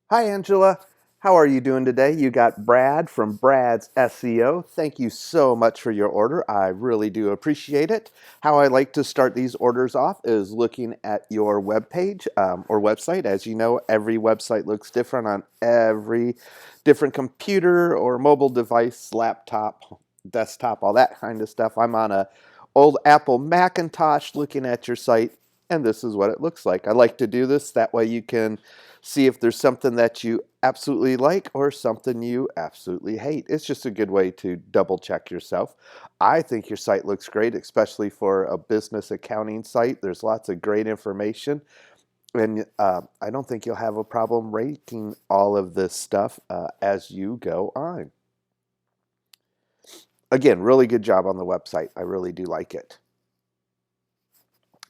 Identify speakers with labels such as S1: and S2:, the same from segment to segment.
S1: Hi, Angela. How are you doing today? You got Brad from Brad's SEO. Thank you so much for your order. I really do appreciate it. How I like to start these orders off is looking at your web page or website. As you know, every website looks different on every different computer or mobile device, laptop, desktop, all that kind of stuff. I'm on a old Apple Macintosh looking at your site, and this is what it looks like. I like to do this that way you can see if there's something that you absolutely like or something you absolutely hate. It's just a good way to double check yourself. I think your site looks great, especially for a business accounting site. There's lots of great information, and I don't think you'll have a problem ranking all of this stuff as you go on. Again, really good job on the website. I really do like it.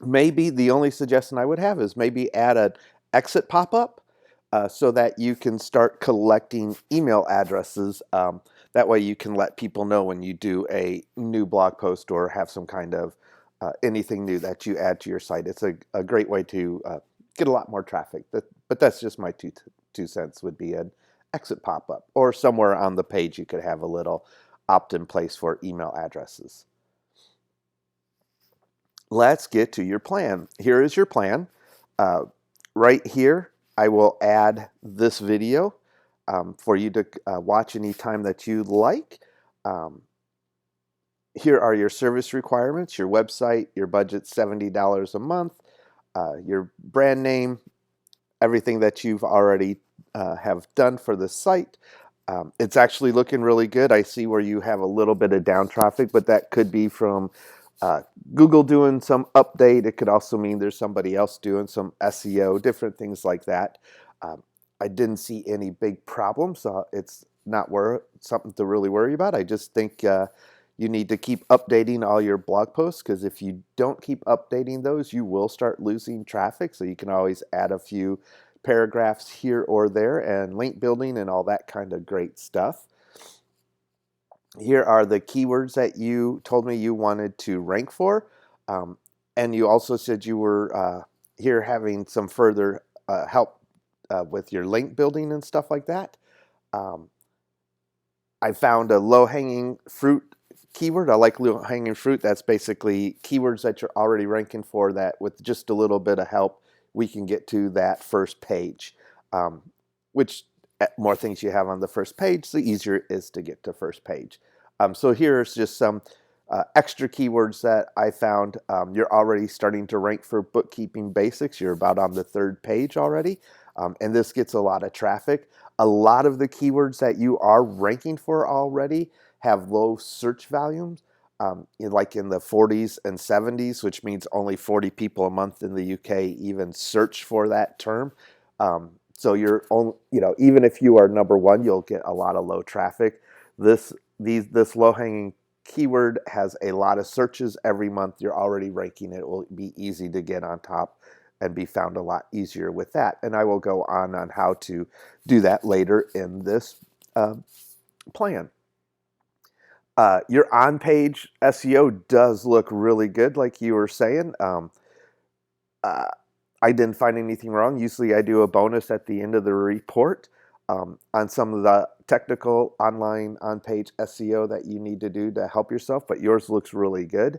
S1: Maybe the only suggestion I would have is maybe add an exit pop-up so that you can start collecting email addresses. That way you can let people know when you do a new blog post or have some kind of anything new that you add to your site. It's a great way to get a lot more traffic. But that's just my two cents would be an exit pop-up. Or somewhere on the page you could have a little opt-in place for email addresses. Let's get to your plan. Here is your plan. Uh, right here, I will add this video for you to watch anytime that you like. Um, Here are your service requirements, your website, your budget $70 a month, your brand name, everything that you've already have done for the site. It's actually looking really good. I see where you have a little bit of down traffic, but that could be from uh, Google doing some update. It could also mean there's somebody else doing some SEO, different things like that. Um, I didn't see any big problems, so it's not something to really worry about. I just think you need to keep updating all your blog posts, because if you don't keep updating those, you will start losing traffic. So you can always add a few paragraphs here or there and link building and all that kind of great stuff. Here are the keywords that you told me you wanted to rank for. Um, and you also said you were here having some further help with your link building and stuff like that. Um, I found a low-hanging fruit keyword. I like low-hanging fruit. That's basically keywords that you're already ranking for that with just a little bit of help, we can get to that first page, which more things you have on the first page, the easier it is to get to first page. So here's just some extra keywords that I found. You're already starting to rank for bookkeeping basics. You're about on the third page already. And this gets a lot of traffic. A lot of the keywords that you are ranking for already have low search volumes, like in the 40s and 70s, which means only 40 people a month in the UK even search for that term. So you're only, even if you are number one, you'll get a lot of low traffic. This low-hanging keyword has a lot of searches every month. You're already ranking it. It will be easy to get on top and be found a lot easier with that. And I will go on how to do that later in this plan. Your on-page SEO does look really good, like you were saying. Uh, I didn't find anything wrong. Usually I do a bonus at the end of the report on some of the technical online on-page SEO that you need to do to help yourself, but yours looks really good.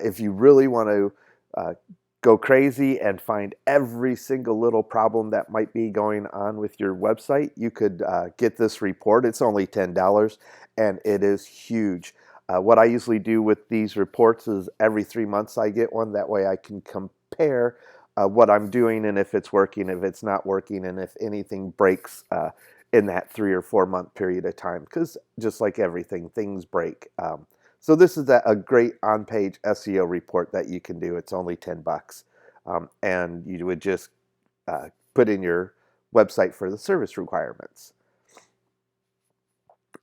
S1: If you really want to go crazy and find every single little problem that might be going on with your website, you could get this report. It's only $10 and it is huge. What I usually do with these reports is every 3 months I get one. That way I can compare what I'm doing and if it's working, if it's not working, and if anything breaks in that 3 or 4 month period of time. Because just like everything, things break. So this is a great on-page SEO report that you can do. It's only 10 bucks. And you would just put in your website for the service requirements.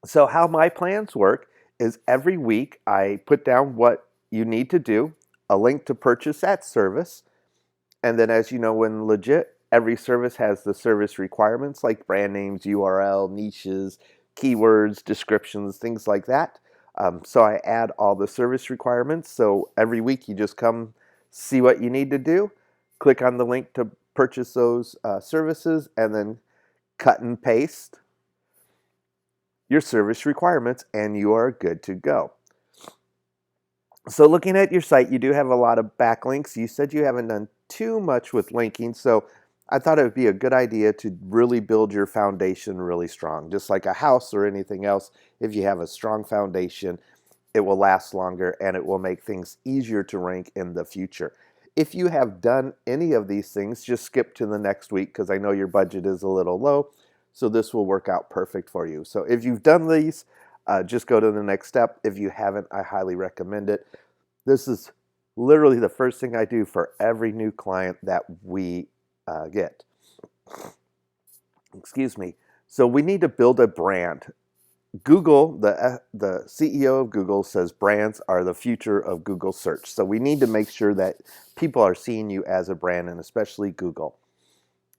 S1: So how my plans work is every week I put down what you need to do, a link to purchase that service, and then as you know, when legit, every service has the service requirements like brand names, URL, niches, keywords, descriptions, things like that. So I add all the service requirements. So every week you just come see what you need to do, click on the link to purchase those services, and then cut and paste your service requirements, and you are good to go. So looking at your site, you do have a lot of backlinks. You said you haven't done too much with linking, so I thought it would be a good idea to really build your foundation really strong. Just like a house or anything else, if you have a strong foundation, it will last longer and it will make things easier to rank in the future. If you have done any of these things, just skip to the next week because I know your budget is a little low, so this will work out perfect for you. So if you've done these, just go to the next step. If you haven't, I highly recommend it. This is literally the first thing I do for every new client that we get. Excuse me. So we need to build a brand. Google, the CEO of Google says brands are the future of Google search. So we need to make sure that people are seeing you as a brand, and especially Google.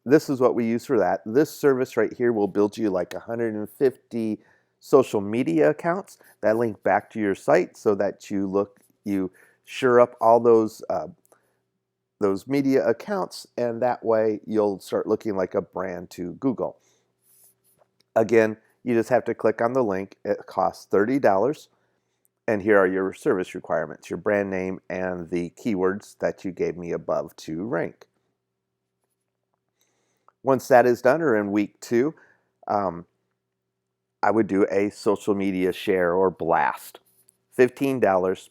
S1: This is what we use for that. This service right here will build you like 150 social media accounts that link back to your site so that you sure up all those media accounts, and that way you'll start looking like a brand to Google. Again, you just have to click on the link. It costs $30. And here are your service requirements, your brand name, and the keywords that you gave me above to rank. Once that is done, or in week 2, I would do a social media share or blast. $15.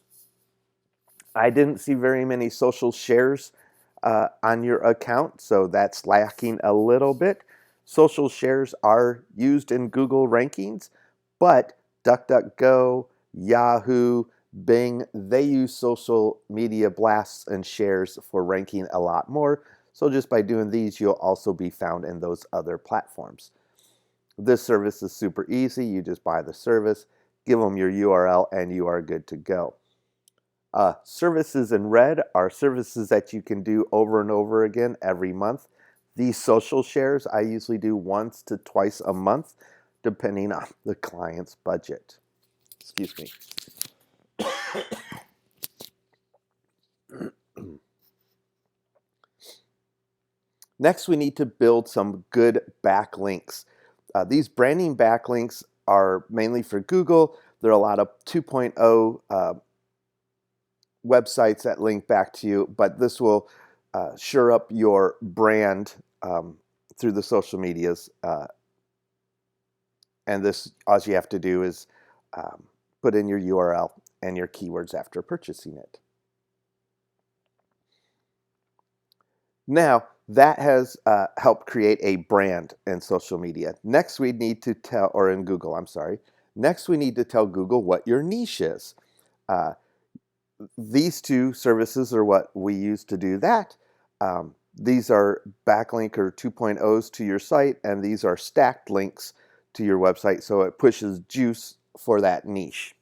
S1: I didn't see very many social shares on your account, so that's lacking a little bit. Social shares are used in Google rankings, but DuckDuckGo, Yahoo, Bing, they use social media blasts and shares for ranking a lot more. So just by doing these, you'll also be found in those other platforms. This service is super easy. You just buy the service, give them your URL, and you are good to go. Services in red are services that you can do over and over again every month. These social shares I usually do once to twice a month, depending on the client's budget. Excuse me. Next, we need to build some good backlinks. These branding backlinks are mainly for Google. There are a lot of 2.0 websites that link back to you, but this will sure up your brand through the social medias. And this, all you have to do is put in your URL and your keywords after purchasing it. Now, that has helped create a brand in social media. Next, we need to tell, or in Google, I'm sorry. Next, we need to tell Google what your niche is. These two services are what we use to do that. These are backlink or 2.0s to your site, and these are stacked links to your website, so it pushes juice for that niche.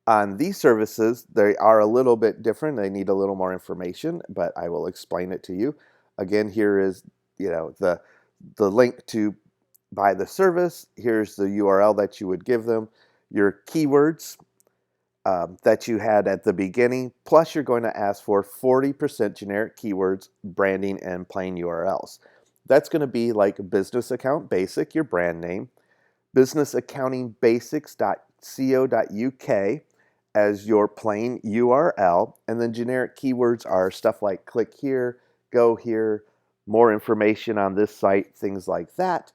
S1: On these services, they are a little bit different. They need a little more information, but I will explain it to you. Again, here is the link to buy the service. Here's the URL that you would give them, your keywords that you had at the beginning, plus you're going to ask for 40% generic keywords, branding, and plain URLs. That's going to be like business account basic, your brand name, businessaccountingbasics.co.uk as your plain URL, and then generic keywords are stuff like click here, go here, more information on this site, things like that.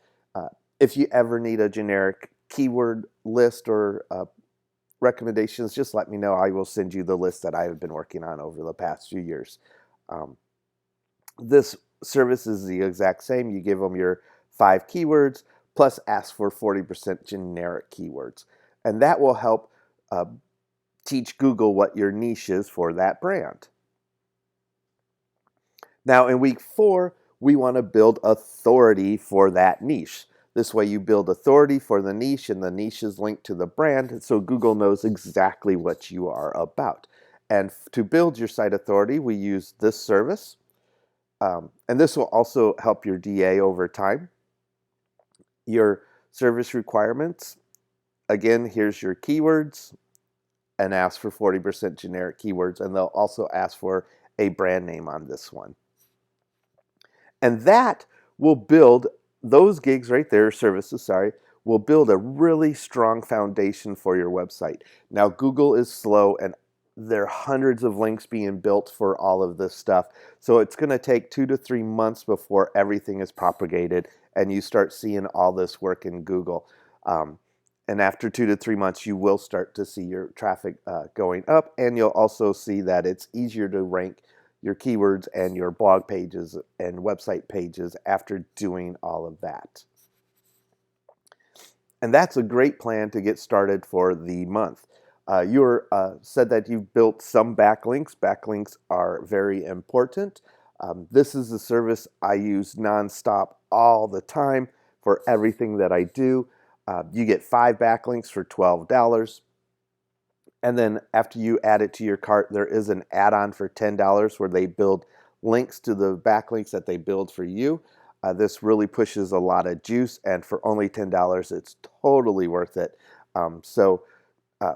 S1: If you ever need a generic keyword list or recommendations, just let me know. I will send you the list that I have been working on over the past few years. This service is the exact same. You give them your 5 keywords plus ask for 40% generic keywords, and that will help teach Google what your niche is for that brand. Now in week 4, we want to build authority for that niche. This way you build authority for the niche, and the niche is linked to the brand, so Google knows exactly what you are about. And to build your site authority, we use this service. And this will also help your DA over time. Your service requirements, again, here's your keywords, and ask for 40% generic keywords, and they'll also ask for a brand name on this one. And that will build those gigs right there, services, sorry, will build a really strong foundation for your website. Now, Google is slow, and there are hundreds of links being built for all of this stuff. So it's going to take 2 to 3 months before everything is propagated and you start seeing all this work in Google. And after 2 to 3 months, you will start to see your traffic going up, and you'll also see that it's easier to rank your keywords and your blog pages and website pages after doing all of that. And that's a great plan to get started for the month. You said that you've built some backlinks. Backlinks are very important. This is a service I use nonstop all the time for everything that I do. You get 5 backlinks for $12. And then after you add it to your cart, there is an add-on for $10 where they build links to the backlinks that they build for you. This really pushes a lot of juice, and for only $10, it's totally worth it. So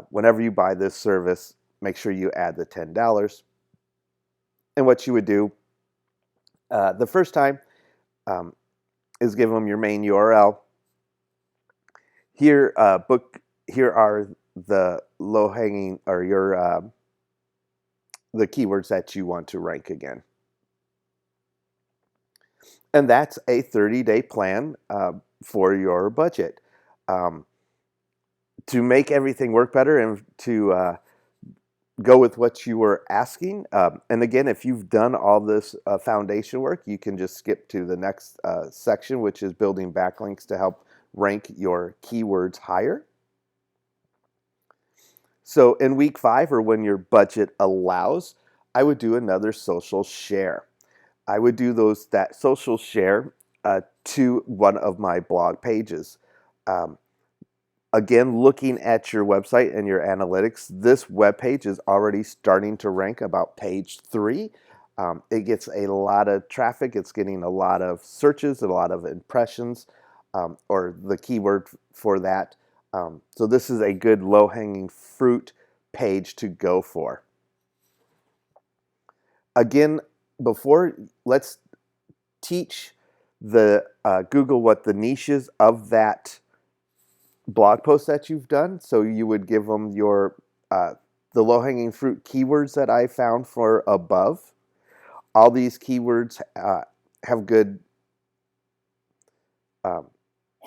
S1: whenever you buy this service, make sure you add the $10. And what you would do the first time is give them your main URL. Here are the low-hanging, or your the keywords that you want to rank again. And that's a 30-day plan for your budget. To make everything work better and to go with what you were asking. And again, if you've done all this foundation work, you can just skip to the next section, which is building backlinks to help rank your keywords higher. So in week 5, or when your budget allows, I would do another social share. I would do that social share to one of my blog pages. Again, looking at your website and your analytics, this web page is already starting to rank about page 3. It gets a lot of traffic. It's getting a lot of searches, a lot of impressions, or the keyword for that. So this is a good low-hanging fruit page to go for. Again, let's teach the Google what the niches of that blog post that you've done. So you would give them your the low-hanging fruit keywords that I found for above. All these keywords have good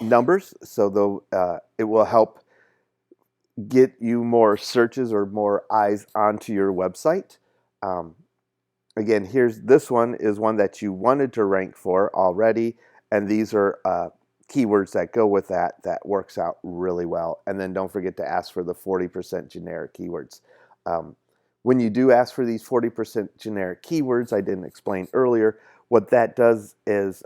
S1: numbers, so it will help get you more searches or more eyes onto your website. Again, this one is one that you wanted to rank for already, and these are keywords that go with that works out really well. And then don't forget to ask for the 40% generic keywords. When you do ask for these 40% generic keywords, I didn't explain earlier, what that does is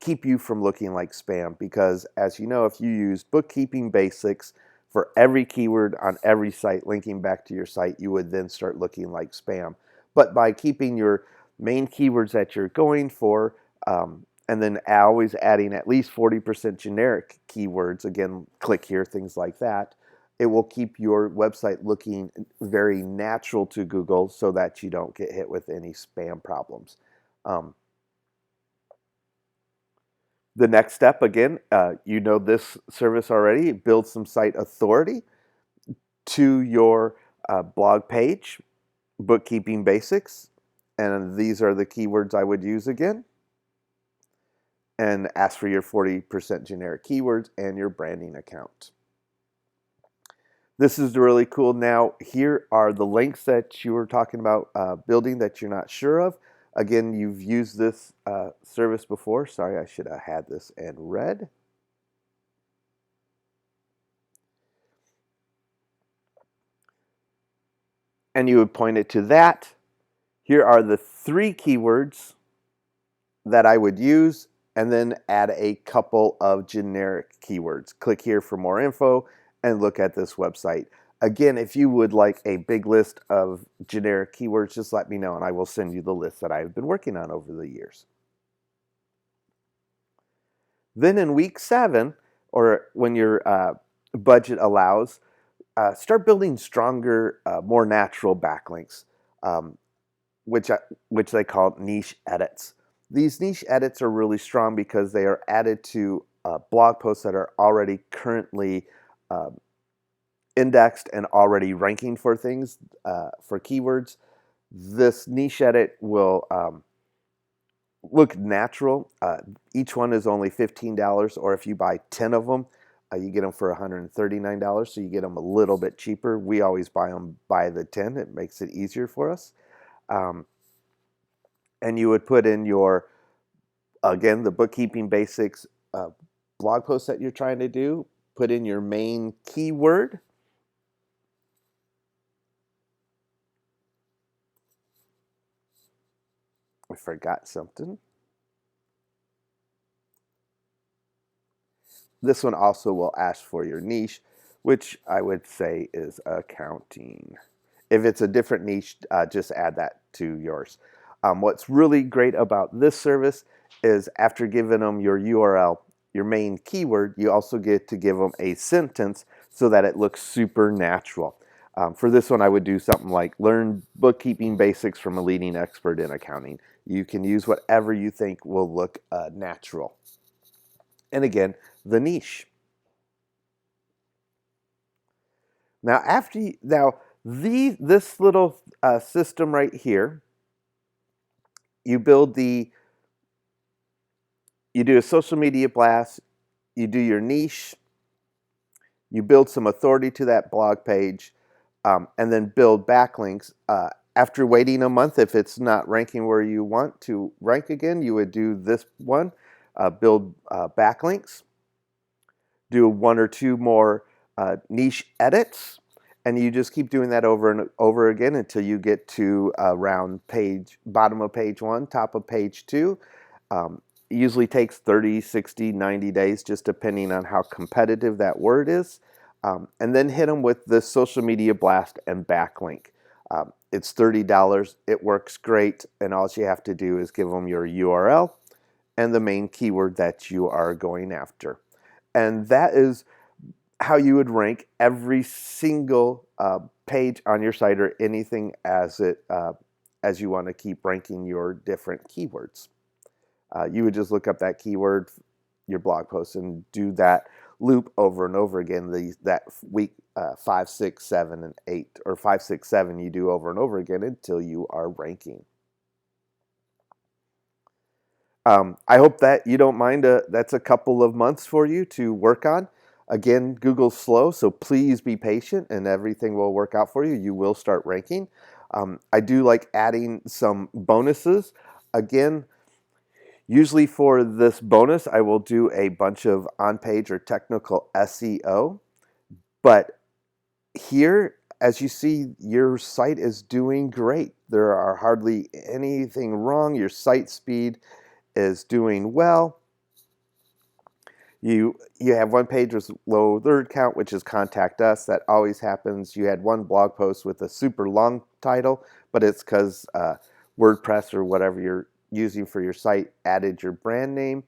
S1: keep you from looking like spam, because as you know, if you use bookkeeping basics for every keyword on every site linking back to your site, you would then start looking like spam. But by keeping your main keywords that you're going for, and then always adding at least 40% generic keywords, again, click here, things like that, it will keep your website looking very natural to Google so that you don't get hit with any spam problems. The next step, again, you know this service already, build some site authority to your blog page, bookkeeping basics, and these are the keywords I would use again. And ask for your 40% generic keywords and your branding account. This is really cool. Now, here are the links that you were talking about building that you're not sure of. Again, you've used this service before. Sorry, I should have had this in red. And you would point it to that. Here are the 3 keywords that I would use, and then add a couple of generic keywords. Click here for more info and look at this website. Again, if you would like a big list of generic keywords, just let me know and I will send you the list that I've been working on over the years. Then in week 7, or when your budget allows, start building stronger, more natural backlinks, which they call niche edits. These niche edits are really strong because they are added to blog posts that are already currently indexed and already ranking for things, for keywords. This niche edit will look natural. Each one is only $15, or if you buy 10 of them, you get them for $139, so you get them a little bit cheaper. We always buy them by the 10. It makes it easier for us. And you would put in your, again, the bookkeeping basics blog post that you're trying to do, put in your main keyword. I forgot something. This one also will ask for your niche, which I would say is accounting. If it's a different niche, just add that to yours. What's really great about this service is after giving them your URL, your main keyword, you also get to give them a sentence so that it looks super natural. For this one, I would do something like learn bookkeeping basics from a leading expert in accounting. You can use whatever you think will look natural. And again, the niche. Now, this little system right here, you do a social media blast, you do your niche, you build some authority to that blog page, and then build backlinks. After waiting a month, if it's not ranking where you want to rank again, you would do this one, build backlinks, do one or two more niche edits, and you just keep doing that over and over again until you get to around bottom of page 1, top of page 2. It usually takes 30, 60, 90 days, just depending on how competitive that word is. And then hit them with the social media blast and backlink. It's $30. It works great, and all you have to do is give them your URL and the main keyword that you are going after. And that is how you would rank every single page on your site or anything as you want to keep ranking your different keywords. You would just look up that keyword, your blog post, and do that loop over and over again. That week 5, 6, 7, and 8, or 5, 6, 7, you do over and over again until you are ranking. I hope that you don't mind. That's a couple of months for you to work on. Again, Google's slow, so please be patient and everything will work out for you. You will start ranking. I do like adding some bonuses. Again, usually for this bonus, I will do a bunch of on-page or technical SEO. But here, as you see, your site is doing great. There are hardly anything wrong. Your site speed is doing well. You have one page with low word count, which is contact us. That always happens. You had one blog post with a super long title, but it's because WordPress or whatever you're using for your site added your brand name.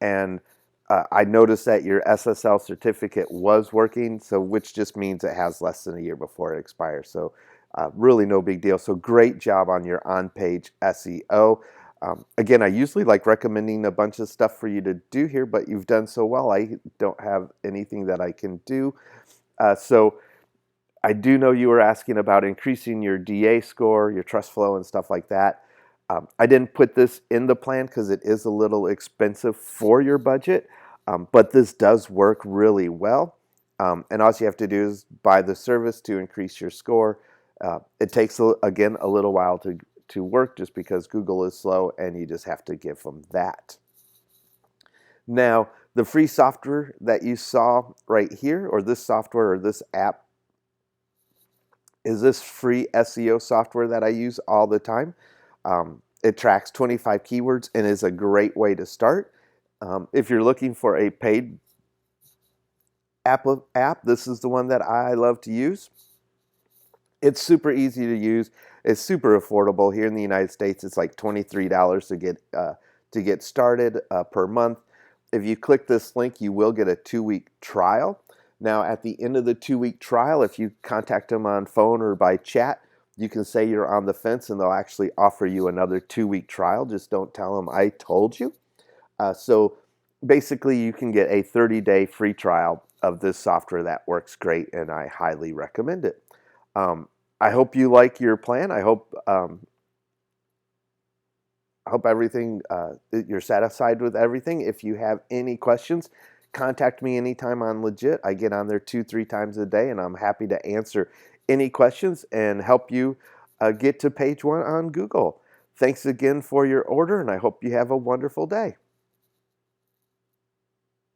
S1: And I noticed that your SSL certificate was working, so which just means it has less than a year before it expires. So really no big deal. So great job on your on-page SEO. Again, I usually like recommending a bunch of stuff for you to do here, but you've done so well, I don't have anything that I can do. So I do know you were asking about increasing your DA score, your trust flow, and stuff like that. I didn't put this in the plan because it is a little expensive for your budget, but this does work really well. And all you have to do is buy the service to increase your score. It takes, again, a little while to work just because Google is slow, and you just have to give them that. Now, the free software that you saw right here, or this software or this app, is this free SEO software that I use all the time. It tracks 25 keywords and is a great way to start. If you're looking for a paid app, this is the one that I love to use. It's super easy to use. It's super affordable. Here in the United States, it's like $23 to get started per month. If you click this link, you will get a 2-week trial. Now, at the end of the 2-week trial, if you contact them on phone or by chat, You can say you're on the fence and they'll actually offer you another 2-week trial. Just don't tell them I told you. So basically, you can get a 30-day free trial of this software that works great, and I highly recommend it. I hope you like your plan. I hope everything you're satisfied with everything. If you have any questions, contact me anytime on Legit. I get on there 2-3 times a day, and I'm happy to answer any questions and help you get to page 1 on Google. Thanks again for your order, and I hope you have a wonderful day.